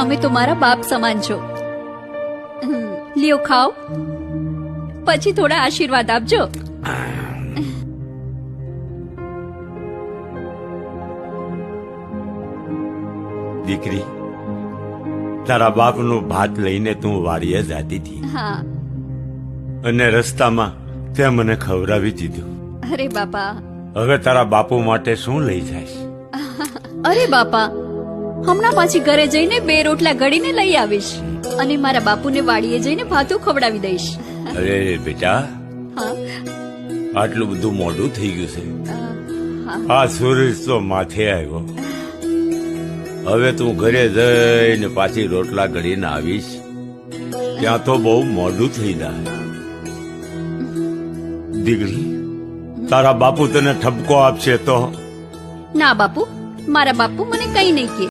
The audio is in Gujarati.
તમે તો મારા બાપ સમાન છો. લ્યો ખાઓ, પછી થોડા આશીર્વાદ આપજો. દીકરી, તારા બાપનું ભાત લઈને તું વાડીએ જાતી હતી હા. અને રસ્તામાં તે મને ખવડાવી દીધું. અરે બાપા, હવે તારા બાપુ માટે શું લઈ જઈશ? અરે બાપા, હમણાં પાછી ઘરે જઈને 2 રોટલા ઘડીને લઈ આવીશ અને મારા બાપુને વાડીએ જઈને ભાતું ખવડાવી દઈશ. અરે બેટા, હા. આટલું બધું મોડું થઈ ગયું છે. હા. આ સૂરજ તો માથે આવ્યો. હવે તું ઘરે જઈને પાછી રોટલા ઘડીને આવીશ ત્યાં તો બહુ મોડું થઈ જાય. દીકરી, તારા બાપુ તને ઠપકો આપશે તો? ના બાપુ, મારા બાપુ મને કઈ નહીં કહે.